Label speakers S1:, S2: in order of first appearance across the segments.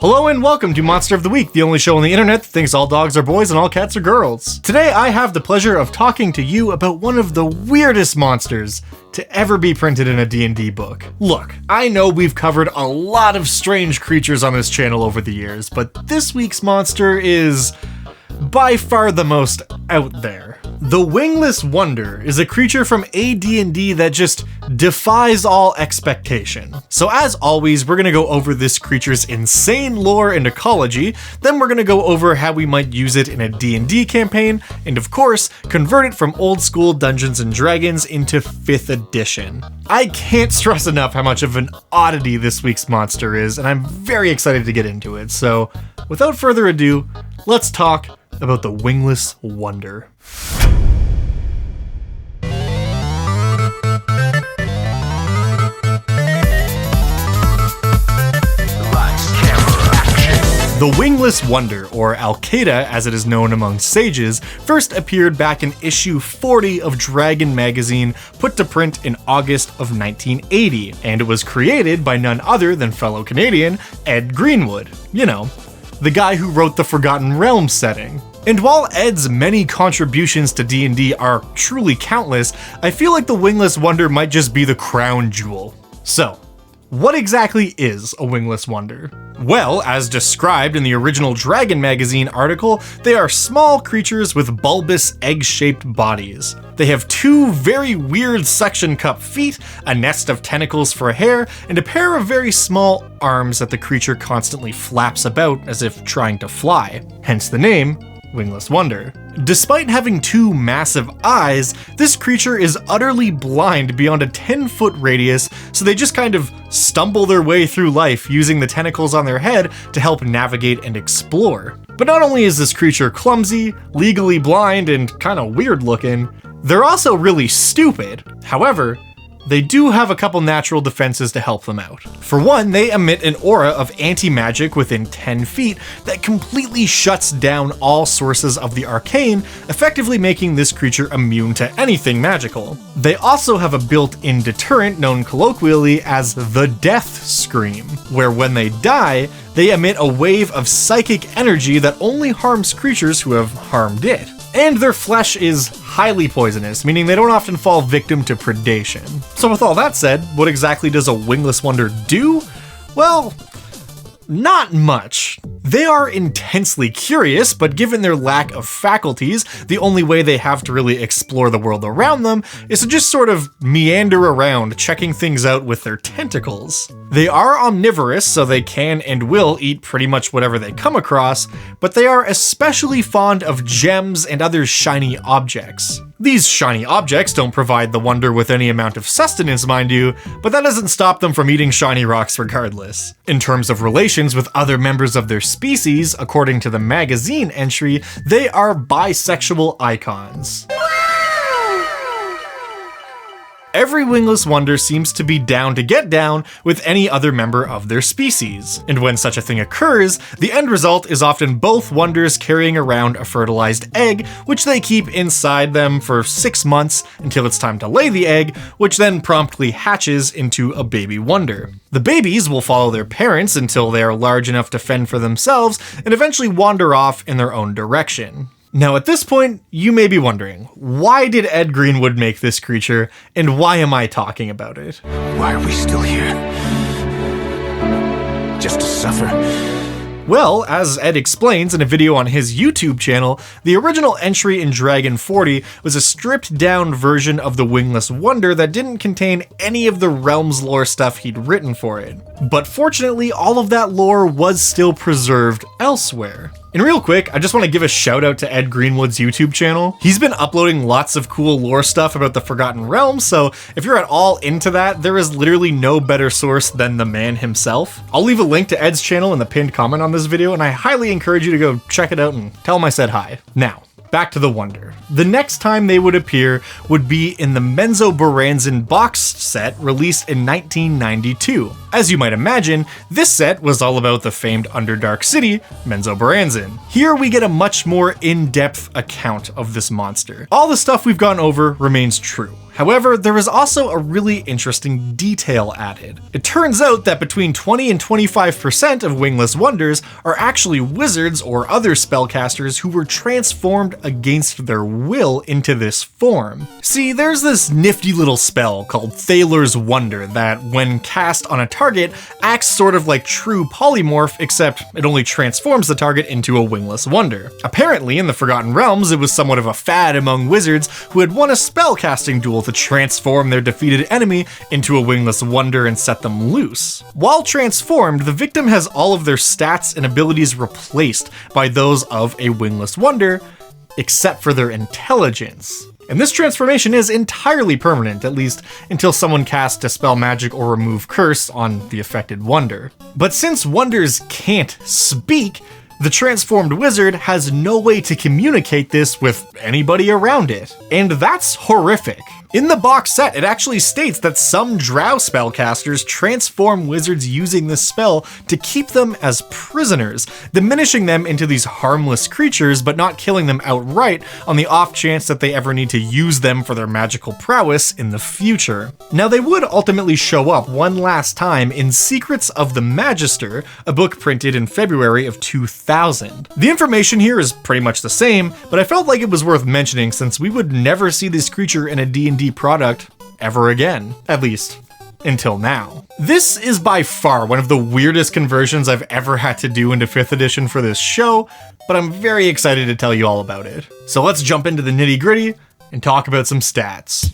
S1: Hello and welcome to Monster of the Week, the only show on the internet that thinks all dogs are boys and all cats are girls. Today I have the pleasure of talking to you about one of the weirdest monsters to ever be printed in a D&D book. Look, I know we've covered a lot of strange creatures on this channel over the years, but this week's monster is by far the most out there. The Wingless Wonder is a creature from AD&D that just defies all expectation. So as always, we're gonna go over this creature's insane lore and ecology, then we're gonna go over how we might use it in a D&D campaign, and of course, convert it from old school Dungeons & Dragons into 5th edition. I can't stress enough how much of an oddity this week's monster is, and I'm very excited to get into it. So without further ado, let's talk about the Wingless Wonder. The Wingless Wonder, or alkada as it is known among sages, first appeared back in issue 40 of Dragon magazine, put to print in August of 1980, and it was created by none other than fellow Canadian Ed Greenwood. You know, the guy who wrote the Forgotten Realms setting. And while Ed's many contributions to D&D are truly countless, I feel like the Wingless Wonder might just be the crown jewel. So, what exactly is a Wingless Wonder? Well, as described in the original Dragon magazine article, they are small creatures with bulbous egg-shaped bodies. They have two very weird suction cup feet, a nest of tentacles for hair, and a pair of very small arms that the creature constantly flaps about as if trying to fly. Hence the name, Wingless Wonder. Despite having two massive eyes, this creature is utterly blind beyond a 10-foot radius, so they just kind of stumble their way through life using the tentacles on their head to help navigate and explore. But not only is this creature clumsy, legally blind, and kinda weird looking, they're also really stupid. However, they do have a couple natural defenses to help them out. For one, they emit an aura of anti-magic within 10 feet that completely shuts down all sources of the arcane, effectively making this creature immune to anything magical. They also have a built-in deterrent known colloquially as the death scream, where when they die, they emit a wave of psychic energy that only harms creatures who have harmed it. And their flesh is highly poisonous, meaning they don't often fall victim to predation. So with all that said, what exactly does a Wingless Wonder do? Well, not much. They are intensely curious, but given their lack of faculties, the only way they have to really explore the world around them is to just sort of meander around, checking things out with their tentacles. They are omnivorous, so they can and will eat pretty much whatever they come across, but they are especially fond of gems and other shiny objects. These shiny objects don't provide the Wonder with any amount of sustenance, mind you, but that doesn't stop them from eating shiny rocks regardless. In terms of relations with other members of their species, according to the magazine entry, they are bisexual icons. Every Wingless Wonder seems to be down to get down with any other member of their species. And when such a thing occurs, the end result is often both Wonders carrying around a fertilized egg, which they keep inside them for 6 months until it's time to lay the egg, which then promptly hatches into a baby Wonder. The babies will follow their parents until they are large enough to fend for themselves and eventually wander off in their own direction. Now at this point, you may be wondering, why did Ed Greenwood make this creature, and why am I talking about it?
S2: Why are we still here? Just to suffer?
S1: Well, as Ed explains in a video on his YouTube channel, the original entry in Dragon 40 was a stripped down version of the Wingless Wonder that didn't contain any of the Realms lore stuff he'd written for it. But fortunately, all of that lore was still preserved elsewhere. And real quick, I just want to give a shout out to Ed Greenwood's YouTube channel. He's been uploading lots of cool lore stuff about the Forgotten Realms, so if you're at all into that, there is literally no better source than the man himself. I'll leave a link to Ed's channel in the pinned comment on this video, and I highly encourage you to go check it out and tell him I said hi. Now, back to the Wonder. The next time they would appear would be in the Menzoberranzan box set released in 1992. As you might imagine, this set was all about the famed Underdark city, Menzoberranzan. Here we get a much more in-depth account of this monster. All the stuff we've gone over remains true. However, there is also a really interesting detail added. It turns out that between 20 and 25% of wingless wonders are actually wizards or other spellcasters who were transformed against their will into this form. See, there's this nifty little spell called Thaler's Wonder that, when cast on a target, acts sort of like true polymorph, except it only transforms the target into a wingless wonder. Apparently, in the Forgotten Realms, it was somewhat of a fad among wizards who had won a spellcasting duel to transform their defeated enemy into a wingless wonder and set them loose. While transformed, the victim has all of their stats and abilities replaced by those of a wingless wonder, except for their intelligence. And this transformation is entirely permanent, at least until someone casts Dispel Magic or Remove Curse on the affected wonder. But since wonders can't speak, the transformed wizard has no way to communicate this with anybody around it. And that's horrific. In the box set, it actually states that some drow spellcasters transform wizards using this spell to keep them as prisoners, diminishing them into these harmless creatures but not killing them outright on the off chance that they ever need to use them for their magical prowess in the future. Now, they would ultimately show up one last time in Secrets of the Magister, a book printed in February of 2000. The information here is pretty much the same, but I felt like it was worth mentioning since we would never see this creature in a D&D product ever again, at least until now. This is by far one of the weirdest conversions I've ever had to do into 5th edition for this show, but I'm very excited to tell you all about it. So let's jump into the nitty-gritty and talk about some stats.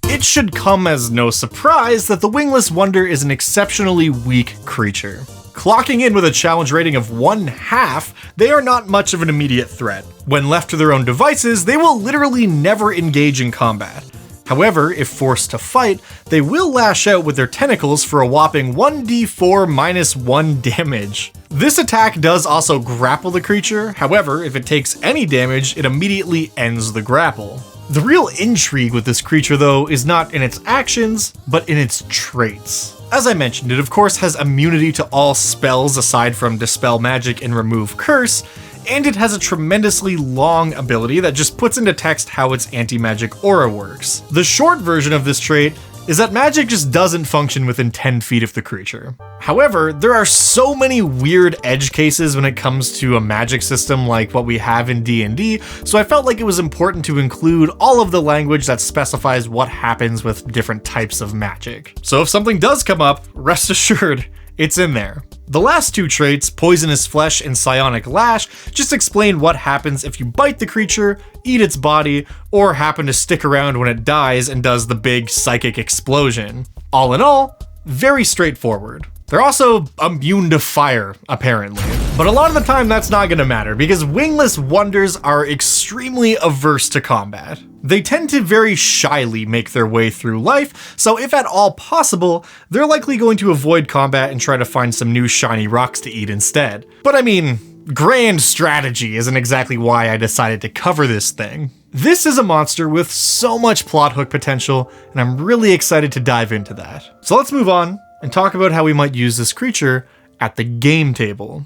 S1: It should come as no surprise that the Wingless Wonder is an exceptionally weak creature. Clocking in with a challenge rating of 1/2, they are not much of an immediate threat. When left to their own devices, they will literally never engage in combat. However, if forced to fight, they will lash out with their tentacles for a whopping 1d4 minus 1 damage. This attack does also grapple the creature, however, if it takes any damage, it immediately ends the grapple. The real intrigue with this creature, though, is not in its actions, but in its traits. As I mentioned, it of course has immunity to all spells aside from Dispel Magic and Remove Curse, and it has a tremendously long ability that just puts into text how its anti-magic aura works. The short version of this trait is that magic just doesn't function within 10 feet of the creature. However, there are so many weird edge cases when it comes to a magic system like what we have in D&D, so I felt like it was important to include all of the language that specifies what happens with different types of magic. So if something does come up, rest assured, it's in there. The last two traits, Poisonous Flesh and Psionic Lash, just explain what happens if you bite the creature, eat its body, or happen to stick around when it dies and does the big psychic explosion. All in all, very straightforward. They're also immune to fire, apparently. But a lot of the time that's not gonna matter because wingless wonders are extremely averse to combat. They tend to very shyly make their way through life, so if at all possible, they're likely going to avoid combat and try to find some new shiny rocks to eat instead. But I mean, grand strategy isn't exactly why I decided to cover this thing. This is a monster with so much plot hook potential, and I'm really excited to dive into that. So let's move on and talk about how we might use this creature at the game table.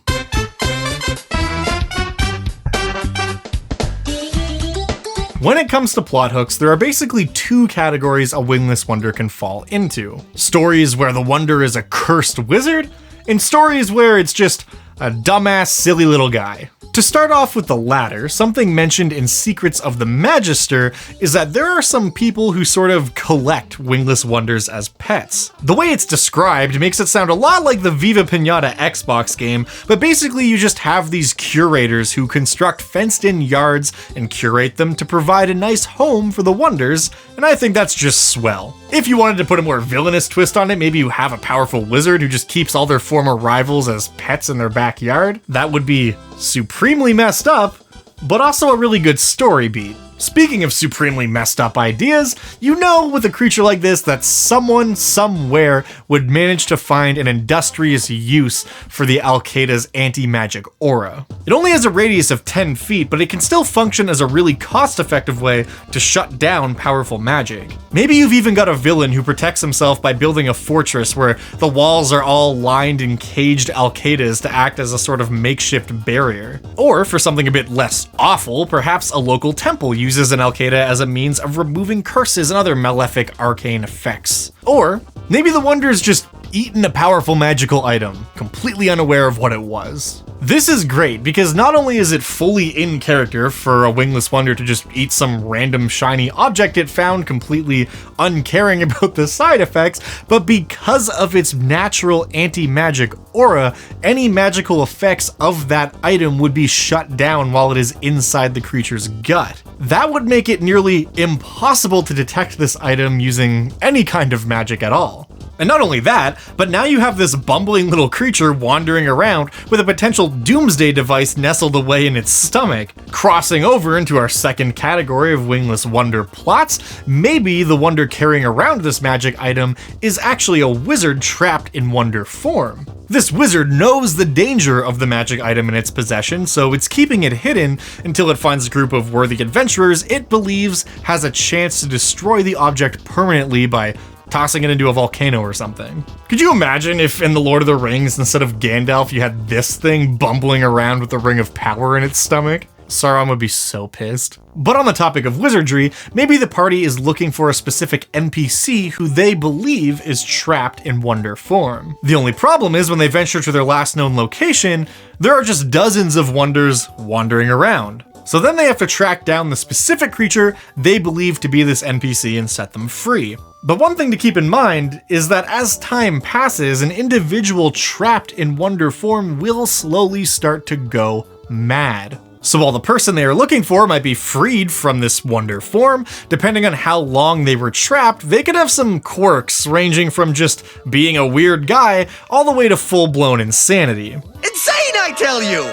S1: When it comes to plot hooks, there are basically two categories a wingless wonder can fall into. Stories where the wonder is a cursed wizard, and stories where it's just a dumbass, silly little guy. To start off with the latter, something mentioned in Secrets of the Magister is that there are some people who sort of collect wingless wonders as pets. The way it's described makes it sound a lot like the Viva Pinata Xbox game, but basically you just have these curators who construct fenced-in yards and curate them to provide a nice home for the wonders, and I think that's just swell. If you wanted to put a more villainous twist on it, maybe you have a powerful wizard who just keeps all their former rivals as pets in their backyard. That would be supremely messed up, but also a really good story beat. Speaking of supremely messed up ideas, you know with a creature like this that someone somewhere would manage to find an industrious use for the alkada's anti-magic aura. It only has a radius of 10 feet, but it can still function as a really cost-effective way to shut down powerful magic. Maybe you've even got a villain who protects himself by building a fortress where the walls are all lined in caged alkadas to act as a sort of makeshift barrier. Or for something a bit less awful, perhaps a local temple uses an alkada as a means of removing curses and other malefic arcane effects. Or maybe the Wonder's just eaten a powerful magical item, completely unaware of what it was. This is great because not only is it fully in character for a wingless Wonder to just eat some random shiny object it found, completely uncaring about the side effects, but because of its natural anti-magic aura, any magical effects of that item would be shut down while it is inside the creature's gut. That would make it nearly impossible to detect this item using any kind of magic at all. And not only that, but now you have this bumbling little creature wandering around with a potential doomsday device nestled away in its stomach. Crossing over into our second category of wingless Wonder plots, maybe the Wonder carrying around this magic item is actually a wizard trapped in Wonder form. This wizard knows the danger of the magic item in its possession, so it's keeping it hidden until it finds a group of worthy adventurers it believes has a chance to destroy the object permanently by tossing it into a volcano or something. Could you imagine if in The Lord of the Rings, instead of Gandalf, you had this thing bumbling around with the ring of power in its stomach? Sauron would be so pissed. But on the topic of wizardry, maybe the party is looking for a specific NPC who they believe is trapped in Wonder form. The only problem is when they venture to their last known location, there are just dozens of Wonders wandering around. So then they have to track down the specific creature they believe to be this NPC and set them free. But one thing to keep in mind is that as time passes, an individual trapped in Wonder form will slowly start to go mad. So while the person they are looking for might be freed from this Wonder form, depending on how long they were trapped, they could have some quirks ranging from just being a weird guy all the way to full-blown insanity.
S2: Insane, I tell you!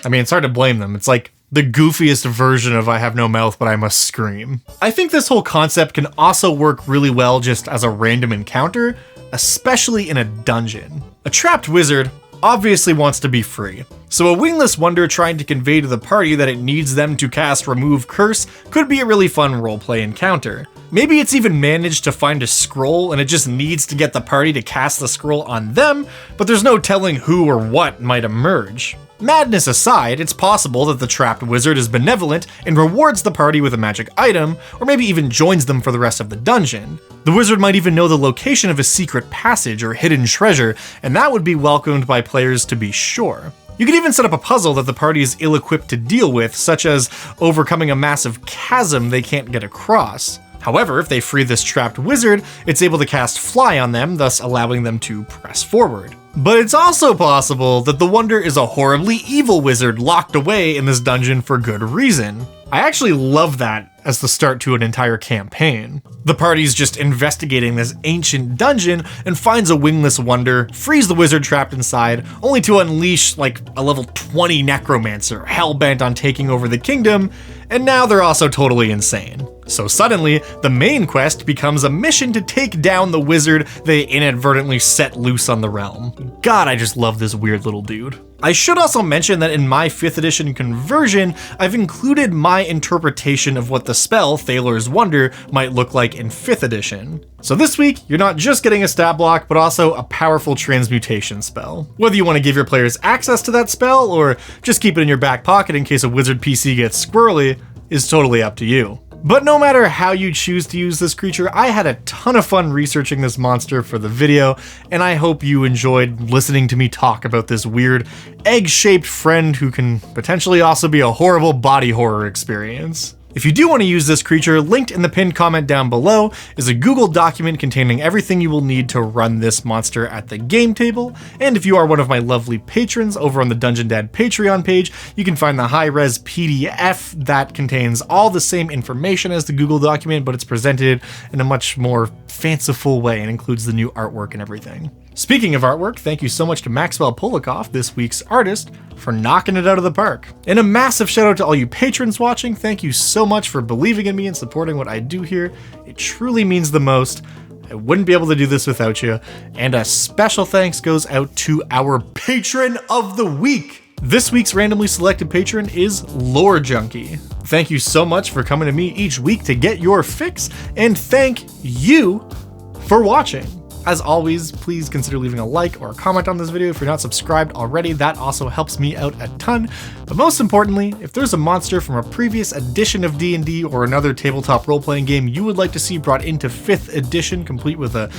S1: I mean, it's hard to blame them. It's like the goofiest version of I have no mouth, but I must scream. I think this whole concept can also work really well just as a random encounter, especially in a dungeon. A trapped wizard obviously wants to be free, so a wingless Wonder trying to convey to the party that it needs them to cast Remove Curse could be a really fun roleplay encounter. Maybe it's even managed to find a scroll and it just needs to get the party to cast the scroll on them, but there's no telling who or what might emerge. Madness aside, it's possible that the trapped wizard is benevolent and rewards the party with a magic item, or maybe even joins them for the rest of the dungeon. The wizard might even know the location of a secret passage or hidden treasure, and that would be welcomed by players to be sure. You could even set up a puzzle that the party is ill-equipped to deal with, such as overcoming a massive chasm they can't get across. However, if they free this trapped wizard, it's able to cast Fly on them, thus allowing them to press forward. But it's also possible that the Wonder is a horribly evil wizard locked away in this dungeon for good reason. I actually love that as the start to an entire campaign. The party's just investigating this ancient dungeon and finds a wingless Wonder, frees the wizard trapped inside, only to unleash like a level 20 necromancer hell-bent on taking over the kingdom, and now they're also totally insane. So suddenly, the main quest becomes a mission to take down the wizard they inadvertently set loose on the realm. God, I just love this weird little dude. I should also mention that in my 5th edition conversion, I've included my interpretation of what the spell, Thaler's Wonder, might look like in 5th edition. So this week, you're not just getting a stat block, but also a powerful transmutation spell. Whether you want to give your players access to that spell, or just keep it in your back pocket in case a wizard PC gets squirrely, is totally up to you. But no matter how you choose to use this creature, I had a ton of fun researching this monster for the video, and I hope you enjoyed listening to me talk about this weird egg-shaped friend who can potentially also be a horrible body horror experience. If you do want to use this creature, linked in the pinned comment down below is a Google document containing everything you will need to run this monster at the game table, and if you are one of my lovely patrons over on the Dungeon Dad Patreon page, you can find the high-res PDF that contains all the same information as the Google document, but it's presented in a much more fanciful way and includes the new artwork and everything. Speaking of artwork, thank you so much to Maxwell Polikoff, this week's artist, for knocking it out of the park. And a massive shout out to all you patrons watching. Thank you so much for believing in me and supporting what I do here. It truly means the most. I wouldn't be able to do this without you. And a special thanks goes out to our patron of the week. This week's randomly selected patron is Lore Junkie. Thank you so much for coming to me each week to get your fix, and thank you for watching. As always, please consider leaving a like or a comment on this video if you're not subscribed already. That also helps me out a ton. But most importantly, if there's a monster from a previous edition of D&D or another tabletop role-playing game you would like to see brought into 5th edition, complete with a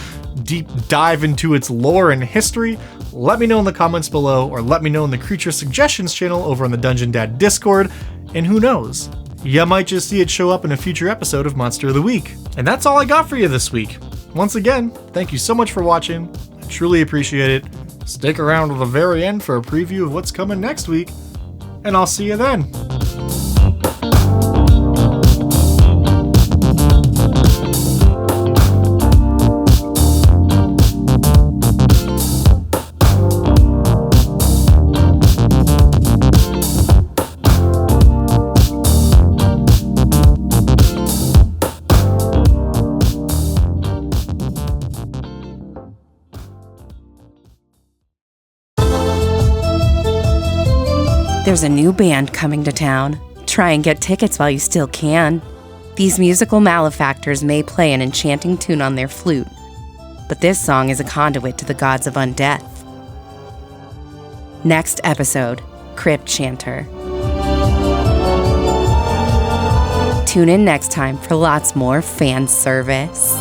S1: deep dive into its lore and history, let me know in the comments below, or let me know in the Creature Suggestions channel over on the Dungeon Dad Discord, and who knows, you might just see it show up in a future episode of Monster of the Week. And that's all I got for you this week. Once again, thank you so much for watching. I truly appreciate it. Stick around to the very end for a preview of what's coming next week, and I'll see you then.
S3: There's a new band coming to town. Try and get tickets while you still can. These musical malefactors may play an enchanting tune on their flute, but this song is a conduit to the gods of undeath. Next episode, Crypt Chanter. Tune in next time for lots more fan service.